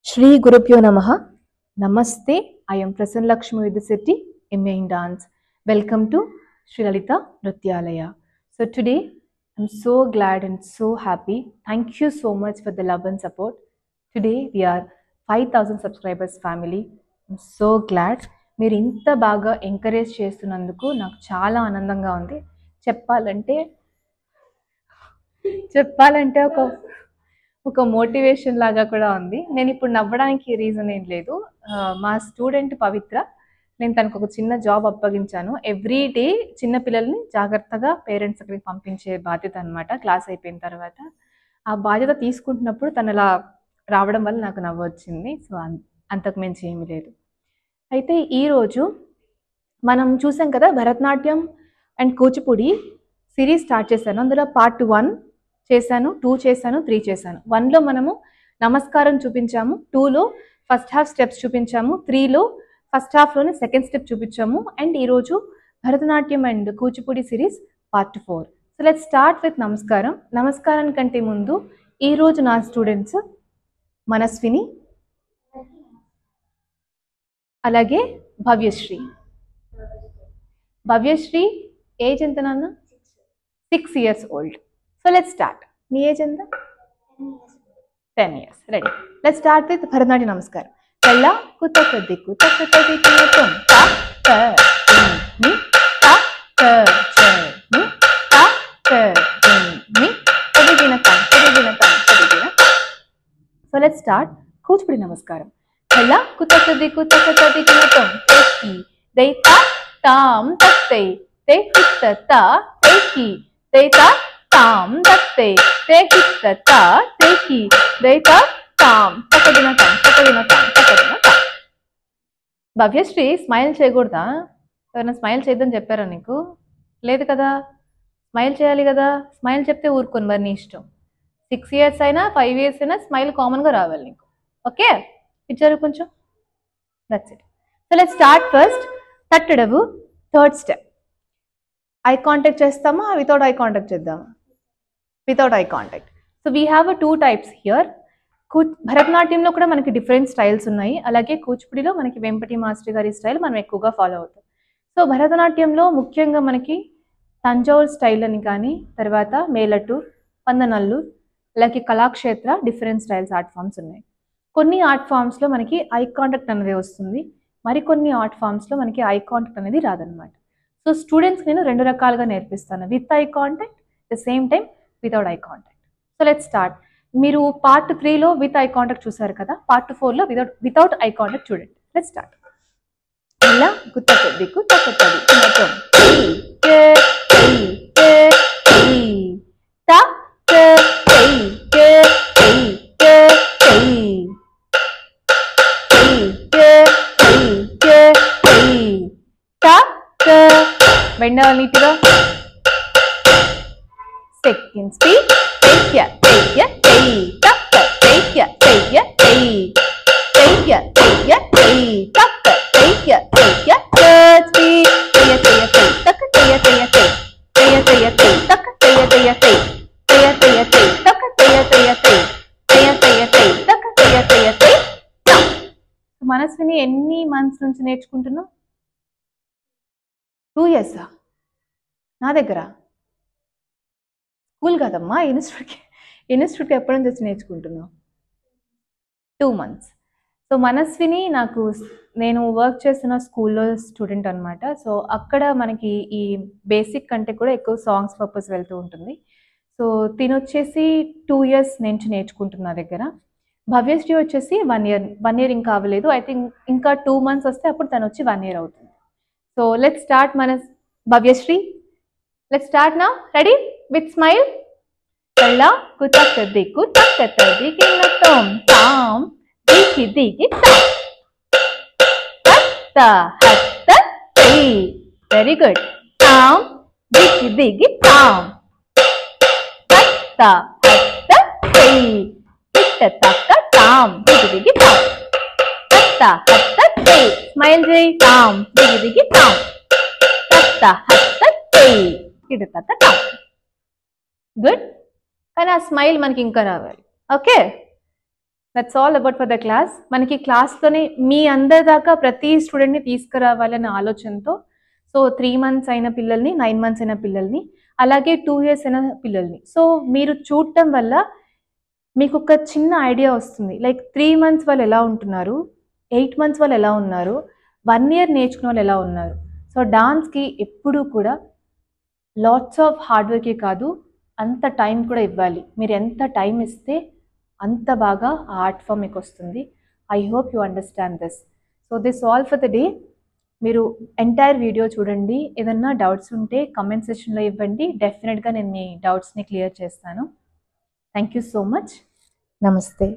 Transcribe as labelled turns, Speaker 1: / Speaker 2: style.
Speaker 1: Shri Gurubhyo Namaha. Namaste. I am Prasanna Lakshmi Vidyasetti, MA in Dance. Welcome to Sri Lalita Nrityalaya. So today, I'm so glad and so happy. Thank you so much for the love and support. Today, we are 5,000 subscribers family. I'm so glad. మీరు ఇంత బాగా encourage చేస్తున్నందుకు నాకు చాలా ఆనందంగా ఉంది. చెప్పాలంటే ఒక మోటివేషన్ లాగా కూడా ఉంది. నేను ఇప్పుడు నవ్వడానికి రీజన్ ఏం లేదు. మా స్టూడెంట్ పవిత్ర, నేను తనకు ఒక చిన్న జాబ్ అప్పగించాను. ఎవ్రీ డే చిన్న పిల్లల్ని జాగ్రత్తగా పేరెంట్స్ అక్కడికి పంపించే బాధ్యత అనమాట. క్లాస్ అయిపోయిన తర్వాత ఆ బాధ్యత తీసుకుంటున్నప్పుడు తను అలా రావడం వల్ల నాకు నవ్వు వచ్చింది. సో అంతకు మించి ఏమీ లేదు. అయితే ఈరోజు మనం చూసాం కదా, Bharatanatyam and Kuchipudi series start చేశాను. అందులో పార్ట్ 1 చేశాను, 2 చేశాను, 3 చేశాను. 1లో మనము నమస్కారం చూపించాము, 2లో ఫస్ట్ హాఫ్ స్టెప్స్ చూపించాము, 3లో ఫస్ట్ హాఫ్లోనే సెకండ్ స్టెప్ చూపించాము. అండ్ ఈరోజు Bharatanatyam and Kuchipudi series part 4. So let's start with నమస్కారం. నమస్కారానికంటే ముందు ఈరోజు నా స్టూడెంట్స్ మనస్విని, అలాగే భవ్యశ్రీ ఏజ్ ఎంత నాన్న? 6 years old. So let's start. నీ ఏజ్ ఎంత? 10 years. Ready. Let's start with Bharatanatyam Namaskaram. Kalla kutaka diku taka tadiku tum ta ta ni ta ta cha ni ta ta ni tadigina tam. So let's start Kuchipudi Namaskaram. Kalla kutaka diku taka tadiku tum teki dei ta tam tatte te hitta ta teki dei ta tam datte te hitta ta teki deita tam takadina tam. Bhavyasri smile చేయకూడదా? ఎవరైనా smile చేద్దాం చెప్పారా నీకు? లేదు కదా, smile చేయాలి కదా. Smile చెప్తే ఊరుకోను, మరి నీ ఇష్టం. 6 years అయినా 5 years అయినా స్మైల్ కామన్గా రావాలి నీకు. ఓకే, ఇచ్చారు కొంచెం. That's it. So let's start first. తట్టడవు, థర్డ్ స్టెప్. ఐ కాంటాక్ట్ చేస్తామా, వితౌట్ ఐ కాంటాక్ట్ చేద్దామా? Without eye contact. So we have 2 types here. భరతనాట్యంలో కూడా మనకి డిఫరెంట్ స్టైల్స్ ఉన్నాయి, అలాగే కూచిపూడిలో మనకి వెంపటి మాస్టర్ గారి స్టైల్ మనం ఎక్కువగా ఫాలో అవుతాం. సో భరతనాట్యంలో ముఖ్యంగా మనకి తంజావూర్ స్టైల్ అని కానీ, తర్వాత మేలటూర్, పందనల్లు, అలాగే Kalakshetra, different styles art forms ఉన్నాయి. కొన్ని ఆర్ట్ ఫామ్స్లో మనకి ఐ కాంటాక్ట్ అనేది వస్తుంది, మరికొన్ని ఆర్ట్ ఫామ్స్లో మనకి ఐ కాంటాక్ట్ అనేది రాదనమాట. సో స్టూడెంట్స్కి నేను 2 రకాలుగా నేర్పిస్తాను, with eye contact, the same time without eye contact. So let's start. మీరు పార్ట్ 3లో విత్ ఐ కాంటాక్ట్ చూసారు కదా, పార్ట్ 4లో వితౌట్ ఐ కాంటాక్ట్ చూడండి. Let's start. ఇలా గుత్తది గుత్తది తినటం కే కే కే తా కే కే కే కే కే కే కే తా కే. బెండాలి నీట్గా. Second speed. Take ya, hey, taka, take ya, hey, take ya, taka, take ya, third speed. Take ya, taka, take ya, taka, take ya, taka, taka. Manaswini ఎన్ని months నుంచి నేర్చుకుంటున్నావు? 2 years నా దగ్గర? స్కూల్ కదమ్మా, ఇన్స్టిట్యూట్కి ఎప్పటి నుంచి వచ్చి నేర్చుకుంటున్నావు? 2 months. సో మనస్విని నేను వర్క్ చేస్తున్న స్కూల్లో స్టూడెంట్ అనమాట. సో అక్కడ మనకి ఈ బేసిక్ కంటే కూడా ఎక్కువ సాంగ్స్ పర్పస్ వెళ్తూ ఉంటుంది. సో తినొచ్చేసి 2 years నుంచి నేర్చుకుంటున్నా దగ్గర. భవ్యశ్రీ వచ్చేసి 1 year ఇంకా అవ్వలేదు. ఐ థింక్ ఇంకా 2 months వస్తే అప్పుడు తను వచ్చి 1 year అవుతుంది. So let's start. Bhavyasri, let's start now. Ready? With smile. కళ్ళ కుతక దిక్కు తక్క తదికి నతం తాం దికి దికి తాం హత్త హత్త తై. Very good. తాం దికి దికి తాం హత్త హత్త తై. హిట్ట తక్క తాం దికి దికి తాం హత్త హత్త తై. స్మైల్ చేయి. తాం దికి దికి తాం హత్త హత్త తై. హిట్ట తక్క తాం. గుడ్. కానీ ఆ స్మైల్ మనకి ఇంకా రావాలి. Okay, that's all about for the class. మనకి క్లాస్తోనే మీ అందరి దాకా ప్రతి స్టూడెంట్ని తీసుకురావాలనే ఆలోచనతో సో 3 months అయిన పిల్లల్ని, 9 months అయిన పిల్లల్ని, అలాగే 2 years అయిన పిల్లల్ని సో మీరు చూడటం వల్ల మీకు ఒక చిన్న ఐడియా వస్తుంది. లైక్ 3 months వాళ్ళు ఎలా ఉంటున్నారు, 8 months వాళ్ళు ఎలా ఉన్నారు, 1 year నేర్చుకున్న వాళ్ళు ఎలా ఉన్నారు. సో డాన్స్కి ఎప్పుడూ కూడా లాట్స్ ఆఫ్ హార్డ్ వర్కే కాదు, అంత టైం కూడా ఇవ్వాలి. మీరు ఎంత టైం ఇస్తే అంత బాగా ఆ ఆర్ట్ ఫామ్ మీకు వస్తుంది. I hope you understand this. So this all for the day. మీరు ఎంటైర్ వీడియో చూడండి. ఏదన్నా డౌట్స్ ఉంటే కామెంట్ సెక్షన్లో ఇవ్వండి. డెఫినెట్గా నేను మీ డౌట్స్ని క్లియర్ చేస్తాను. Thank you so much. నమస్తే.